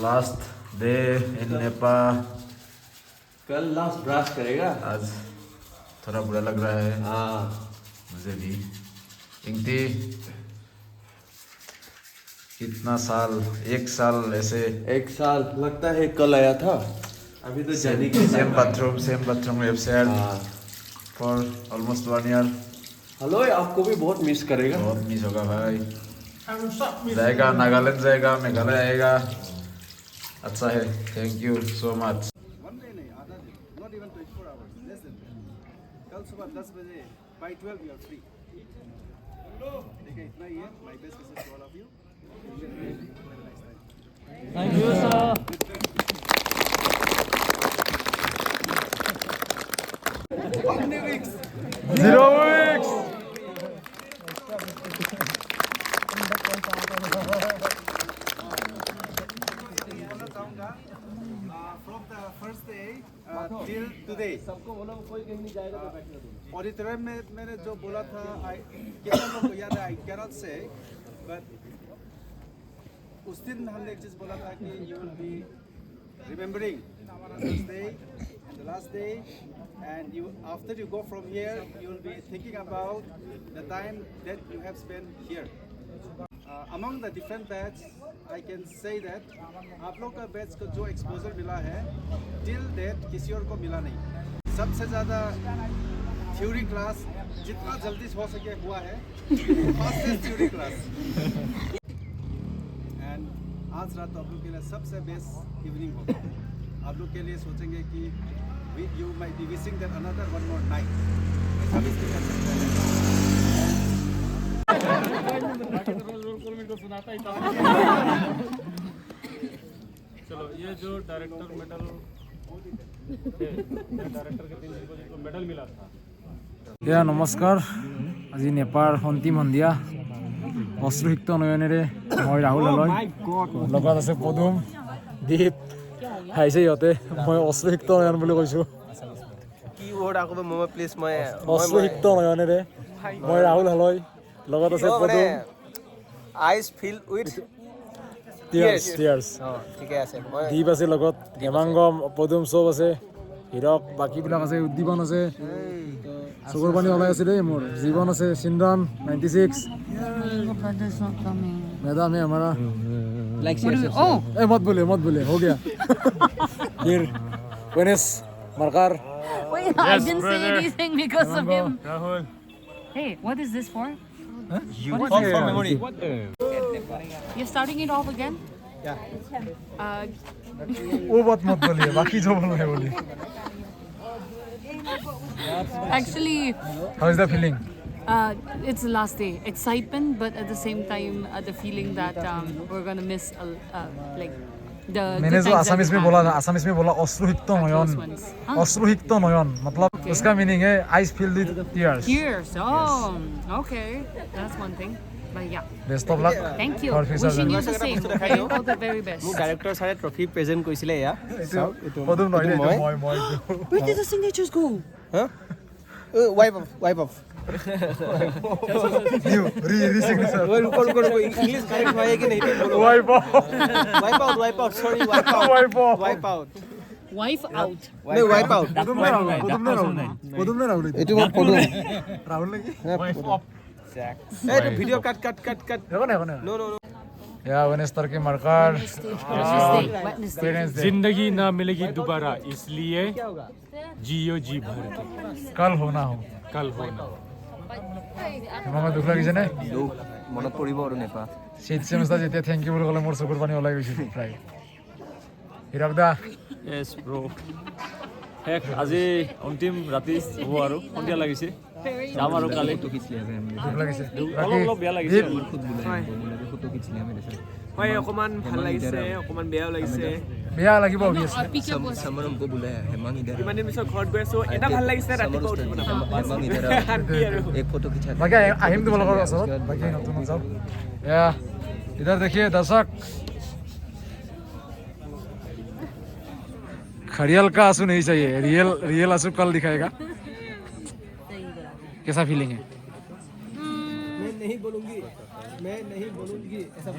Last day in Nepal. कल last brush करेगा। आज थोड़ा बुरा लग रहा है हाँ मुझे भी। इंगती कितना साल, 1 साल ऐसे 1 साल लगता है कल आया था। अभी तो जाने की same bathroom web share for almost 1 year. Hello आपको भी बहुत मिस करेगा। बहुत मिस होगा भाई। जाएगा नागालैंड, जाएगा मेघालय आएगा। अच्छा है, थैंक यू सो मच। कल सुबह 10 बजे by 12 you are free. ठीक है, इतना ही है। My best wishes to all of you. Thank you, sir. 0 weeks. From the first day till today. सबको बोलो कोई कहीं नहीं जाएगा तो बैठने दो। ऑडिटोरियम में मैंने जो बोला था, कितना लोगों को याद है? I cannot say, but उस दिन हमने एक चीज बोला था कि you will be remembering the first day and the last day, and you after you go from here, you will be thinking about the time that you have spent here. Among the different batch, I can say that आप लोग का batch को जो exposure मिला है till date किसी और को मिला नहीं। सबसे ज़्यादा थ्योरी क्लास जितना जल्दी हो सके हुआ है, फास्टेस्ट थ्योरी क्लास। एंड आज रात आप लोग के लिए सबसे बेस्ट इवनिंग होगा। आप लोग के लिए सोचेंगे कि you might be wishing that another one more night. ऐसा भी कर सकते हैं। चलो ये जो डायरेक्टर मेडल डायरेक्टर के 3 जिनको मेडल मिला था। या नमस्कार। আজি নেপাৰ অন্তিম সন্ধিয়া অশ্ৰুসিক্ত নয়নেৰে মই ৰাহুল হলয়, লগত আছে পদুম, দীপ আহিছে ইহঁতে। মই অশ্ৰুসিক্ত নয়ন বুলি কৈছোঁ। কি ৱৰ্ড আকৌ মই প্লিজ মই অশ্ৰুসিক্ত নয়নেৰে মই ৰাহুল হলয়, লগত আছে পদুম। আইজ ফিল উইথ টিয়াৰ্ছ। ঠিকে আছে। দীপ আছে লগত, হেমাংগ, পদুম চব আছে, হীৰক, বাকীবিলাক আছে, উদ্দীপন আছে। চকুৰ পানী ওলাই আছে দেই মোৰ। জীৱন আছে, চিন্দ্ৰন 96। मैडम है हमारा। मत बोले हो गया। फिर Venice Markar. Wait, I didn't say anything because of him. Rahul. Hey, what is this for? For memory. You're starting it off again? वो बात मत बोलिए, बाकी जो बोलना है बोलिए। Actually, How is the feeling? it's the last day. Excitement, but at the same time, the feeling that we're gonna miss like the. मैंने good जो times that आसामीज we में had. बोला था, आसामीज में बोला अश्रुहिक्त नयन। Close ones. Huh? अश्रुहिक्त नयन मतलब उसका meaning है eyes feel the tears. Tears. Oh, okay. That's one thing. But yeah, best of luck. thank you. For future Wishing you the journey. same. Okay, all the very best. মোক director ছাৰে trophy present কৰিছিলে এয়া। পদুম নহয় দেই, মই? মই Where did the signatures go? Wipe off new resignature रुको इंग्लिश करेक्ट हुआ है कि नहीं बोलो। Wipe wipe out sorry wipe out wipe out Wife out. नहीं वाइप आउट পদুম নে রাহুল এটো মই পঢ়ো রাহুল নেকি? এই ভিডিও কাট দেখো না नो नो या वेनेस्टर के मरकार। Wednesday. जिंदगी ना मिलेगी दोबारा, इसलिए जियो जी भर के। कल होना हो। कल होना। মামা দুখ লাগিছে নে? মনত পৰিব আৰু নেপা শীত সেমিষ্টাৰ যেতিয়া থেংক ইউ বুলি ক'লে মোৰ চকুৰ পানী ওলাই গৈছিল প্ৰায়। হীৰক দা Yes bro. শেষ আজি অন্তিম ৰাতি হ'ব আৰু সন্ধিয়া লাগিছে। যাম আৰু কালি। দুখ লাগিছে। অলপ বেয়া লাগিছে। হয় অকমান ভাল লাগিছে, অকমান বেয়াও লাগিছে। বেয়া লাগিব অবভিয়াছলি। Pick up was. ইমান দিন পিছত ঘৰত গৈ আছো, এটা ভাল লাগিছে ৰাতিপুৱা উঠিব শান্তি আৰু। बाकी আহিম তোমালোকৰ ওচৰত, বাকি নতুন যাওক। या इधर देखिए दर्शक, खड़ियाल का आंसू नहीं चाहिए, रियल आंसू कल दिखाएगा। कैसा फीलिंग है? मैं नहीं बोलूंगी। मैं नहीं बोलूँगी ऐसा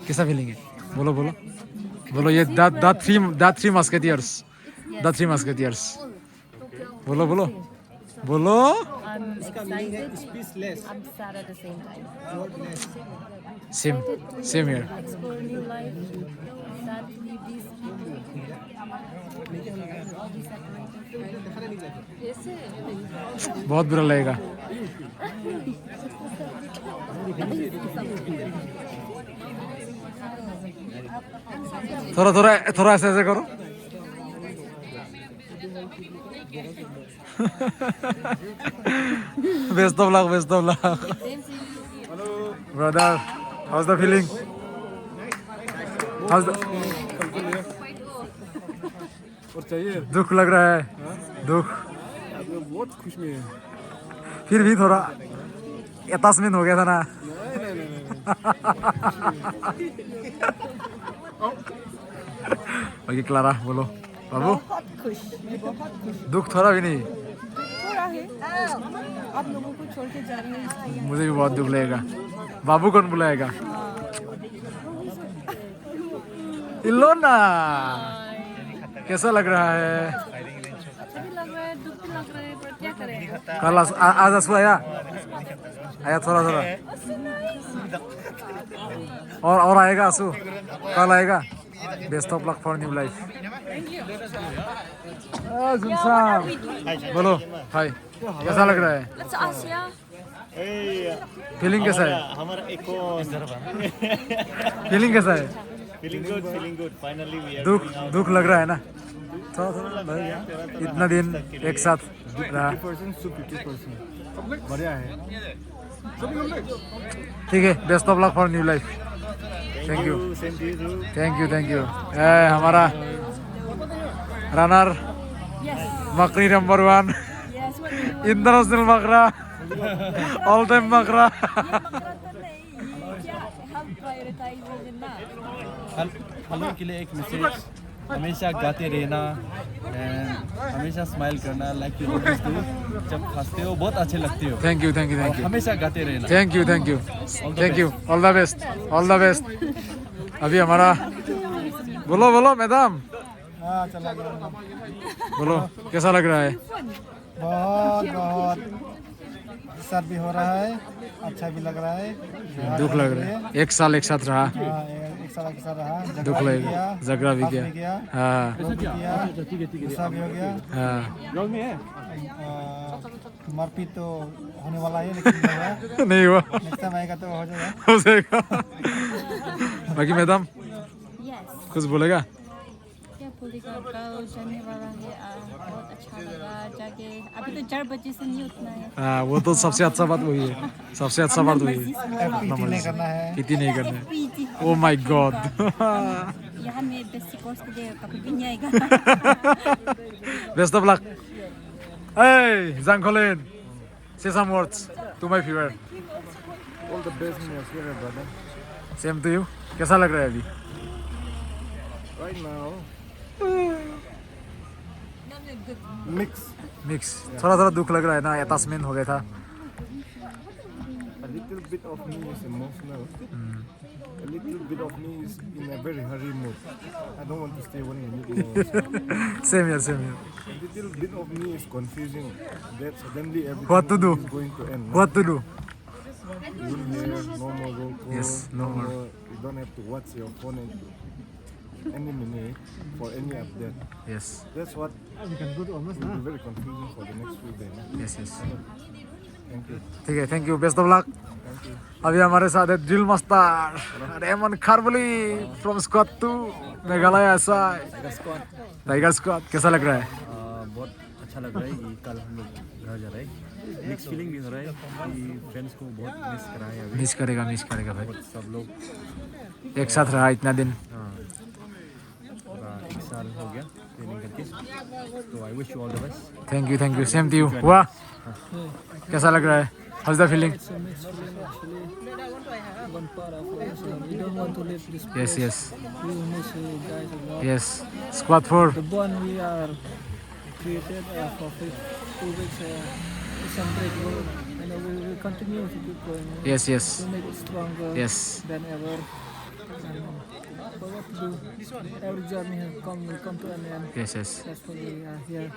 कैसा फीलिंग है? बोलो बोलो बोलो ये द थ्री मस्केटियर्स बोलो बोलो बोलो I'm excited. speechless. I'm sad at the same time. Same here Explore new life. Sad to leave these people. All be separated. बहुत बुरा लगेगा थोड़ा थोड़ा थोड़ा ऐसे ऐसे करो best of luck brother house the feeling दुख लग रहा है दुख बहुत खुश में है। फिर भी थोड़ा अटैचमेंट हो गया था ना ओके क्लारा बोलो बाबू दुख थोड़ा भी नहीं आप लोगों को छोड़ के जा रही हैं। मुझे भी बहुत दुख लगेगा बाबू कौन बुलाएगा इलोना कैसा लग रहा है अच्छा भी लग रहा है, दुख भी लग रहा है, पर क्या करें? कल आज आंसू आया थोड़ा थोड़ा और आएगा आंसू कल आएगा best of luck for new life बोलो हाय कैसा लग रहा है Let's Asia. फीलिंग कैसा है हमारा एक फीलिंग कैसा है फीलिंग गुड फाइनली वी दुख लग रहा है ना थोड़ा थोड़ा लग गया इतना दिन एक साथ रहा 50% बढ़िया है। ठीक है best of luck for new life thank you thank you हमारा रनर मकरी नंबर 1 इंटरनेशनल मकरा ऑल टाइम मकरा हेलो के लिए एक मैसेज हमेशा गाते रहना and हमेशा स्माइल करना लाइक यू ऑलवेज डू जब हंसते हो बहुत अच्छे लगते हो थैंक यू हमेशा गाते रहना thank you all the best अभी हमारा बोलो मैडम बोलो कैसा लग रहा है बहुत सर भी हो रहा है, अच्छा भी लग रहा है, दुख लग रहा है एक साल एक साथ रहा हाँ, एक साल के साथ रहा, दुख लगेगा झगड़ा भी किया हाँ गुस्सा भी हो गया, हाँ मारपीट तो होने वाला है लेकिन नहीं हुआ नेक्स्ट टाइम आएगा तो हो जाएगा। हो जाएगा बाकी मैडम Yes. कुछ बोलेगा क्या बोलेगा, कल जाने वाला है, बहुत अच्छा लगा जाके। अभी तो 4 बजे से नहीं उठना है। हाँ वो तो सबसे अच्छा बात वही है सबसे अच्छा बात वही है पीटी नहीं करना है, कितनी नहीं करना है PG. ओ माय गॉड यहाँ में बेसिक कोर्स के लिए कभी भी नहीं आएगा। Best of luck hey Zangkolin say some words to my viewer all the best in your career brother। same to you कैसा लग रहा है अभी Right now मिक्स थोड़ा दुख लग रहा है ना अटैचमेंट हो गया था a little bit of me is emotional, a little bit of me is in a very hurry mood, I don't want to stay one minute more, same here a little bit of me is confusing that suddenly everything What to do? is going to end. what to do Room here, no more roll call, Yes, no more. you don't have to watch your phone any minute for any update. yes That's what will be very confusing for the next few days. yes Thank you. ठीक है thank you best of luck अभी हमारे साथ है drill master Remon Kharbali from squad 2 Meghalaya ऐसा tiger squad कैसा लग रहा है बहुत अच्छा लग रहा है कि कल हम लोग घर जा रहे हैं मिक्स फीलिंग भी हो रहा है कि फ्रेंड्स को बहुत मिस करा है अभी मिस करेगा भाई सब लोग एक साथ रहा इतना दिन पूरा एक साल हो गया ट्रेनिंग करके तो I wish you all the best thank you same to you हुआ कैसा लग रहा है how's the feeling yes squad 4 The bond we are created for 2 weeks is unbreakable, and we will will continue to keep going. Yes, yes. To make it stronger Yes. than ever. And for what to do, every journey will come to an end. Yes, yes. That's why we are here.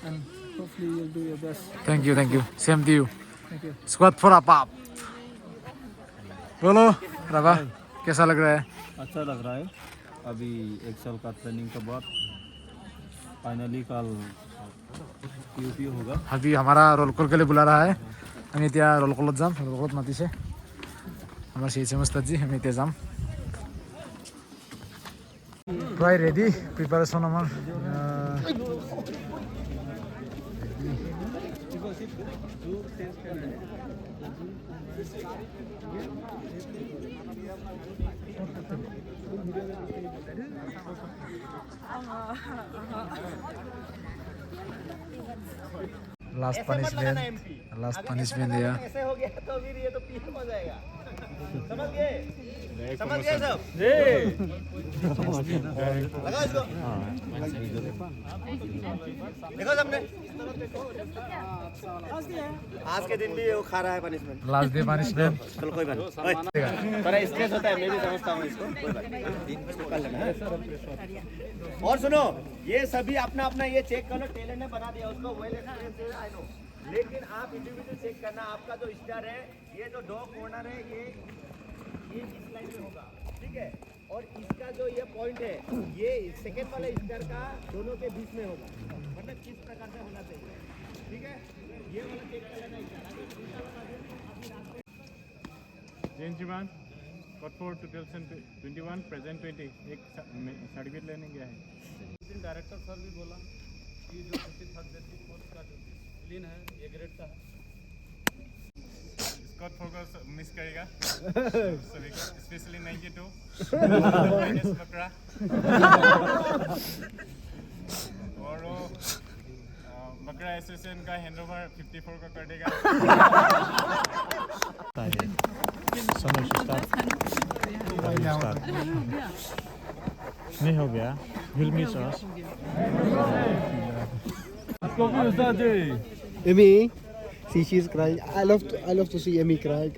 And hopefully you'll do your best. Thank you, thank you. Same to you. Thank you. Squad for a pop. बोलो राघा कैसा लग रहा है? अच्छा लग रहा है अभी 1 साल का ट्रेनिंग के बाद फाइनली कल POP होगा अभी हमारा रोल कॉल के लिए बुला रहा है আমি এতিয়া रोल कॉलत যাম रोल कॉलत মাতিছে আমার সেই সমস্তাজি আমি এতিয়া যাম প্রায় রেডি প্রিপারেশন আমার लास्ट पनिशमेंट दिया ऐसे हो गया तो फिर ये तो PM हो जाएगा समझ गए सब लगा इसको देखो सबने आज के दिन भी वो खा रहा है पनिशमेंट लास्ट डे पनिशमेंट चलो कोई बात नहीं थोड़ा स्ट्रेस होता है मैं भी समझता हूँ इसको कोई बात नहीं इसको कर लेना है और सुनो ये सभी अपना अपना ये चेक करो टेलर ने बना दिया उसको वेल एक्सपीरियंस आई नो लेकिन आप इंडिविजुअल चेक करना आपका जो स्टार है ये जो डॉग कॉर्नर है ये इस लाइन में होगा ठीक है और इसका जो ये पॉइंट है ये सेकेंड वाले स्टार का दोनों के बीच में होगा मतलब किस प्रकार से होना चाहिए ठीक है ये वाला चेक कर लेना जैन जीवान कट फॉर 2021 प्रेजेंट 20 एक सर्टिफिकेट लेने गया है डायरेक्टर सर भी बोला कि जो 53rd बेसिक कोर्स का जो डिसिप्लिन है ये ग्रेड का है स्कॉट फोकस मिस करेगा सभी को स्पेशली 92 माइनस बकरा और वो बकरा एसोसिएशन का हैंडओवर 54 का कर देगा नहीं हो गया will miss us Emmy, see she's crying. I love to see Emmy cry.